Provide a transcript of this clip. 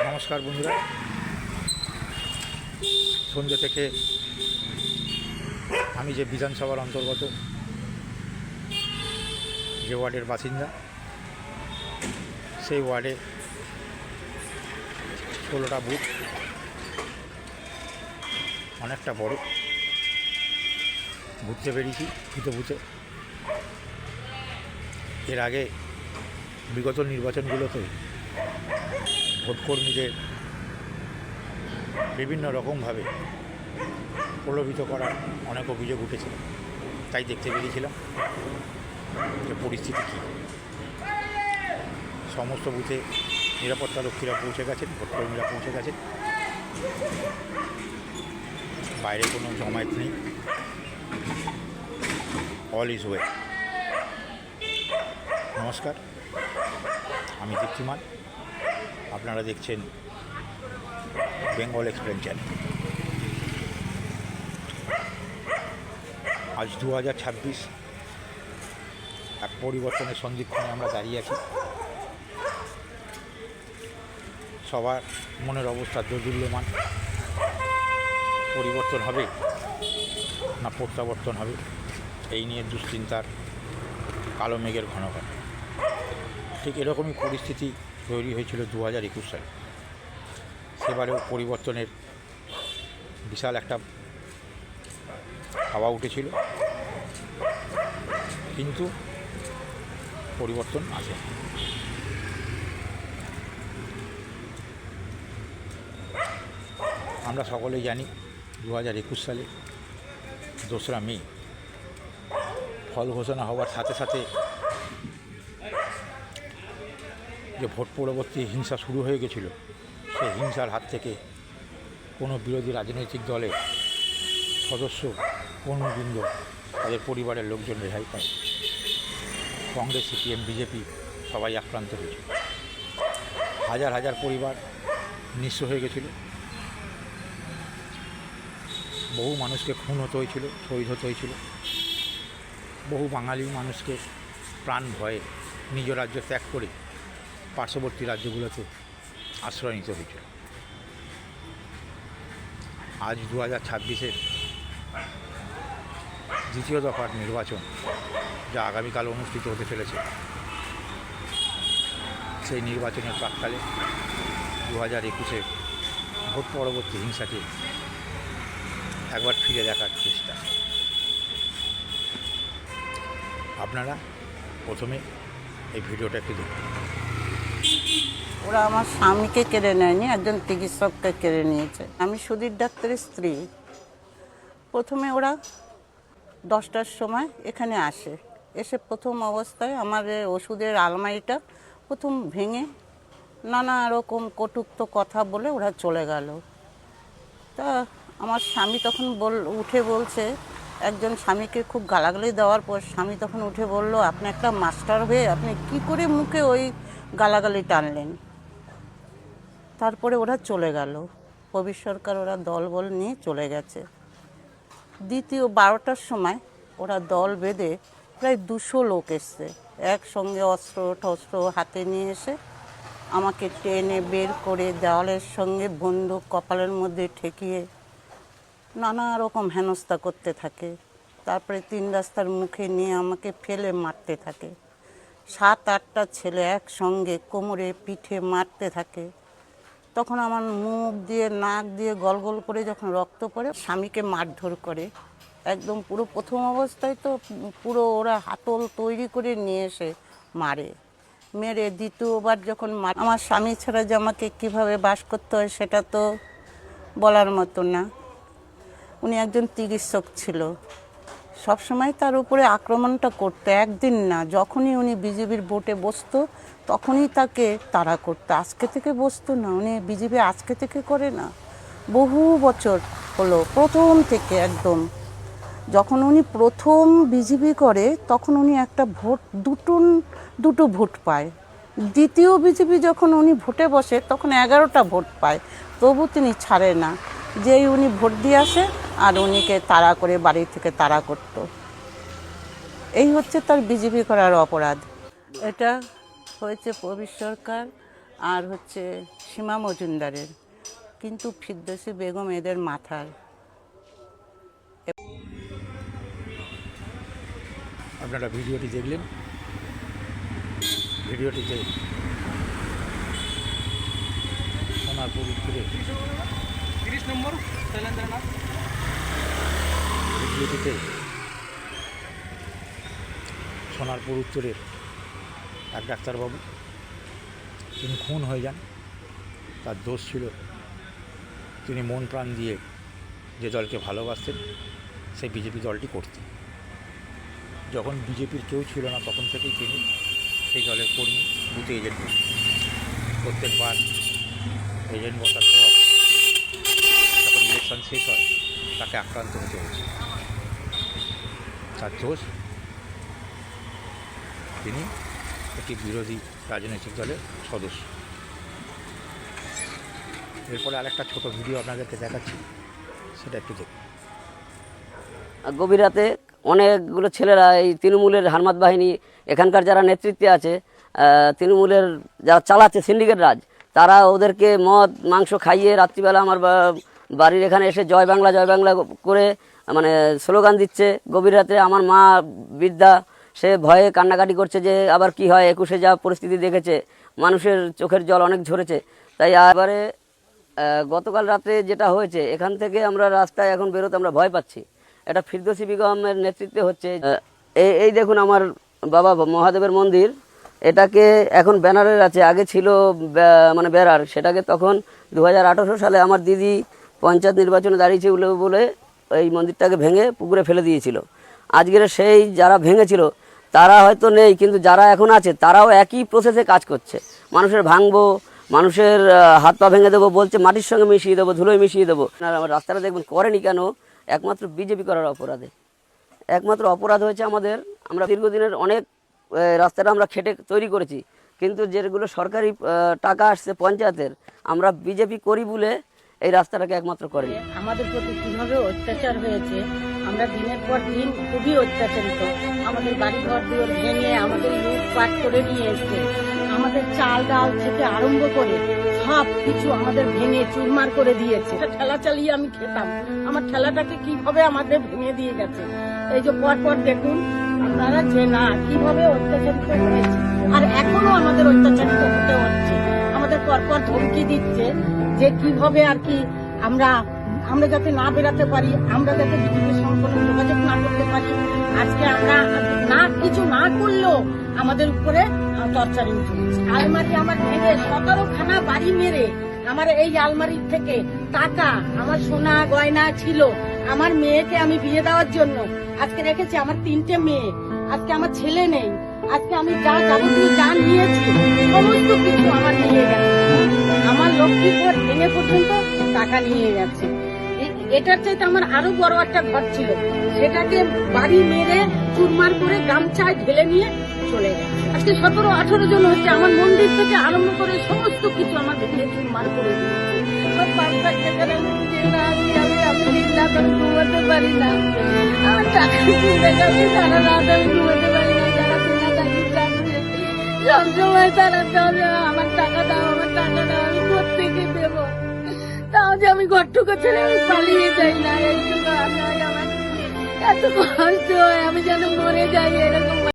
নমস্কার বন্ধুরা, সন্ধ্যে থেকে আমি যে বিধানসভার অন্তর্গত যে ওয়ার্ডের বাসিন্দা, সেই ওয়ার্ডে 16টা বুথ, অনেকটা বড়। ঘুরতে বেরিয়েছি বুথে। এর আগে বিগত নির্বাচনগুলোতে ভোটকর্মীদের বিভিন্ন রকমভাবে প্রলোভিত করার অনেক অভিযোগ উঠেছিল, তাই দেখতে বেরিয়েছিলাম যে পরিস্থিতি কী। সমস্ত বুথে নিরাপত্তা রক্ষীরা পৌঁছে গেছেন, ভোটকর্মীরা পৌঁছে গেছেন, বাইরে কোনো জমায়েত নেই, অল ইজ ওয়েল। নমস্কার, আমি দীপ্তিমান, আপনারা দেখছেন বেঙ্গল এক্সপ্রেস চ্যানেল। আজ 2026, এক পরিবর্তনের সন্ধিক্ষণে আমরা দাঁড়িয়ে আছি। সবার মনের অবস্থা দোদুল্যমান। পরিবর্তন হবে না প্রত্যাবর্তন হবে, এই নিয়ে দুশ্চিন্তার কালো মেঘের ঘন ঘন। ঠিক এরকমই পরিস্থিতি তৈরি হয়েছিল 2021 সালে। সেবারেও পরিবর্তনের বিশাল একটা হাওয়া উঠেছিল, কিন্তু পরিবর্তন আসে। আমরা সকলেই জানি 2021 সালে 2রা মে ফল ঘোষণা হওয়ার সাথে সাথে যে ভোট পরবর্তী হিংসা শুরু হয়ে গেছিল, সেই হিংসার হাত থেকে কোনো বিরোধী রাজনৈতিক দলের সদস্য, কর্মীবৃন্দ, তাদের পরিবারের লোকজন রেহাই পায়। কংগ্রেস, সিপিএম, বিজেপি সবাই আক্রান্ত হয়েছিল। হাজার হাজার পরিবার নিঃস্ব হয়ে গেছিল। বহু মানুষকে খুন হতে হয়েছিল, শহীদ হতে হয়েছিল। বহু বাঙালি মানুষকে প্রাণ ভয়ে নিজ রাজ্য ত্যাগ করে পার্শ্ববর্তী রাজ্যগুলোতে আশ্রয় নিতে হয়েছিল। আজ 2026-এর দ্বিতীয় দফার নির্বাচন, যা আগামীকাল অনুষ্ঠিত হতে চলেছে, সেই নির্বাচনের প্রাক্কালে 2021-এর ভোট পরবর্তী হিংসাকে একবার ফিরে দেখার চেষ্টা। আপনারা প্রথমে এই ভিডিওটা একটু দেখুন। ওরা আমার স্বামীকে কেড়ে নেয়নি, একজন চিকিৎসককে কেড়ে নিয়েছে। আমি সুধীর ডাক্তারের স্ত্রী। প্রথমে ওরা 10টার সময় এখানে এসে প্রথম অবস্থায় আমার ওষুধের আলমারিটা প্রথম ভেঙে নানা রকম কটূক্ত কথা বলে ওরা চলে গেল। তা আমার স্বামী তখন উঠে বলছে, একজন স্বামীকে খুব গালাগালি দেওয়ার পর স্বামী তখন উঠে বলল, আপনি একটা মাস্টার হয়ে আপনি কি করে মুখে ওই গালাগালি টানলেন। তারপরে ওরা চলে গেল, প্রবীর সরকার ওরা দলবল নিয়ে চলে গেছে। দ্বিতীয় 12টার সময় ওরা দল বেঁধে প্রায় 200 লোক এসছে, একসঙ্গে অস্ত্র টস্ত্র হাতে নিয়ে এসে আমাকে টেনে বের করে দেওয়ালের সঙ্গে বন্দুক কপালের মধ্যে ঠেকিয়ে নানা রকম হেনস্থা করতে থাকে। তারপরে 3 রাস্তার মুখে নিয়ে আমাকে ফেলে মারতে থাকে। 7-8টা ছেলে একসঙ্গে কোমরে পিঠে মারতে থাকে। তখন আমার মুখ দিয়ে নাক দিয়ে গলগল করে যখন রক্ত পড়ে, স্বামীকে মারধর করে একদম পুরো। প্রথম অবস্থায় তো পুরো ওরা হাতল তৈরি করে নিয়ে এসে মেরে দ্বিতীয়বার যখন আমার স্বামী ছাড়া যে আমাকে কীভাবে বাস করতে হয় সেটা তো বলার মতো না। উনি একজন চিকিৎসক ছিল, সবসময় তার উপরে আক্রমণটা করতো। একদিন না, যখনই উনি বিজেপির ভোটে বসতো তখনই তাকে তাড়া করতো। আজকে থেকে বসতো না, উনি বিজেপি আজকে থেকে করে না, বহু বছর হলো, প্রথম থেকে একদম। যখন উনি প্রথম বিজেপি করে তখন উনি একটা ভোট দুটো ভোট পায়। দ্বিতীয় বিজেপি যখন উনি ভোটে বসে তখন 11টা ভোট পায়, তবু তিনি ছাড়ে না। যেই উনি ভোট দিয়ে আসে আর উনিকে তাড়া করে বাড়ি থেকে তাড়া করতো। এই হচ্ছে তার বিজেপি করার অপরাধ। এটা হয়েছে প্রবীর সরকার আর হচ্ছে সীমা মজুমদারের, কিন্তু ফিরদৌসী বেগম এদের মাথার। আপনারা ভিডিওটি দেখলেন। ভিডিওটিতে সোনারপুর উত্তরে ভিডিওটিতে সোনারপুর উত্তরের এক ডাক্তারবাবু, তিনি খুন হয়ে যান। তার দোষ ছিল তিনি মন প্রাণ দিয়ে যে দলকে ভালোবাসতেন সেই বিজেপি দলটি করতেন। যখন বিজেপির কেউ ছিল না তখন থেকেই তিনি সেই দলের কর্মী, বুথে এজেন্ট বসতেন। প্রত্যেকবার এজেন্ট বসার পর যখন ইলেকশন শেষ হয় তাকে আক্রান্ত হতে হয়েছে। তার দোষ, তিনি একটি বিরোধী রাজনৈতিক দলের সদস্য। এরপরে আরেকটা ছোট ভিডিও আপনাদেরকে দেখাচ্ছি, সেটা একটু দেখুন। গভীর রাতে অনেকগুলো ছেলেরা এই তৃণমূলের হারমাত বাহিনী, এখানকার যারা নেতৃত্বে আছে, তৃণমূলের যারা চালাচ্ছে সিন্ডিকেট রাজ, তারা ওদেরকে মদ মাংস খাইয়ে রাত্রিবেলা আমার বাড়ির এখানে এসে জয় বাংলা করে মানে স্লোগান দিচ্ছে। গভীর রাতে আমার মা বৃদ্ধা, সে ভয়ে কান্নাকাটি করছে যে আবার কি হয়, 21-এ যা পরিস্থিতি দেখেছে, মানুষের চোখের জল অনেক ঝরেছে। তাই এবারে গতকাল রাতে যেটা হয়েছে, এখান থেকে আমরা রাস্তায় এখন বেরোতে আমরা ভয় পাচ্ছি। এটা ফিরদৌসী বেগমের নেতৃত্বে হচ্ছে। এই দেখুন আমার বাবা মহাদেবের মন্দির, এটাকে এখন ব্যানারের আছে, আগে ছিল মানে বেড়ার। সেটাকে তখন 2018 সালে আমার দিদি পঞ্চায়েত নির্বাচনে দাঁড়িয়েছিল বলে এই মন্দিরটাকে ভেঙে পুকুরে ফেলে দিয়েছিল। আজকের সেই যারা ভেঙেছিল তারা হয়তো নেই, কিন্তু যারা এখন আছে তারাও একই প্রসেসে কাজ করছে। মানুষের ভাঙবো, মানুষের হাত পা ভেঙে দেবো বলছে, মাটির সঙ্গে মিশিয়ে দেবো, ধুলোয় মিশিয়ে দেবো। আমার রাস্তাটা দেখবেন করেনি কেন? একমাত্র বিজেপি করার অপরাধে। একমাত্র অপরাধ হয়েছে আমাদের। আমরা দীর্ঘদিনের অনেক রাস্তাটা আমরা খেটে তৈরি করেছি, কিন্তু যেগুলো সরকারি টাকা আসছে পঞ্চায়েতের, আমরা বিজেপি করি বলে এই রাস্তাটাকে একমাত্র করেনি। আমাদের প্রতি কিভাবে অত্যাচার হয়েছে, আমরা দিনের পর দিন খুবই অত্যাচারিত। আমাদের বাড়ি ঘর দুয়ার ভেঙে আমাদের লুটপাট করে নিয়ে এসছে। আমাদের চাল ডাল থেকে আরম্ভ করে সব কিছু আমাদের ভেঙে চুরমার করে দিয়েছে। ঠেলা চালিয়ে আমি খেতাম, আমার ঠেলাটাকে কিভাবে আমাদের ভেঙে দিয়ে গেছে। এই যে পর দেখুন আপনারা যে না কিভাবে অত্যাচারিত হয়েছে, আর এখনো আমাদের অত্যাচারিত হতে হচ্ছে। আমাদের পর ধমকি দিচ্ছে যে কিভাবে আর কি আমরা যাতে না বেরাতে পারি, আমরা যাতে বিজেপির সঙ্গে কোনো যোগাযোগ না করতে পারি। আজকে আমরা না কিছু না করলেও আমাদের উপরে টর্চারিং চলছে। আলমারি আমার ভেঙে 17খানা বাড়ি মেরে আমার এই আলমারির থেকে টাকা, আমার সোনা গয়না ছিল, আমার মেয়েকে আমি বিয়ে দেওয়ার জন্য আজকে রেখেছি। আমার 3টে মেয়ে, আজকে আমার ছেলে নেই। আজকে আমি যা যাবতীয় যা নিয়েছি সমস্ত কিছু আমার নিয়ে গেছে। আমার লক্ষ্মীর ঘর ভেঙে পর্যন্ত টাকা নিয়ে গেছে। এটার চাইতে আমার আরো বড় একটা ঘর ছিল, সেটাকে বাড়ি মেরে চুরমার করে গামছায় ঢেলে নিয়ে চলে গেছে। আজকে 17-18 জন হচ্ছে। আমার মন্দির থেকে আরম্ভ করে সমস্ত কিছু আমার ভেঙে চুরমার করে দিয়েছে। সব বাচ্চা খেতে আমি দিন রাত আমি ঘুমাতে পারি না। আমার টাকা চিন্তা করছি, সারা রাত আমি ঘুমাতে পারি না। যারা চেনা থাকি সবসময় তারা আমার টাকা দাও, আমার টাকা দাও, আমি কোত্থেকে দেবো? তাও যে আমি ঘরটুকু ছেড়ে আমি পালিয়ে যাই না, এইটুকু আমার এত কষ্ট হয়, আমি যেন মরে যাই এরকম।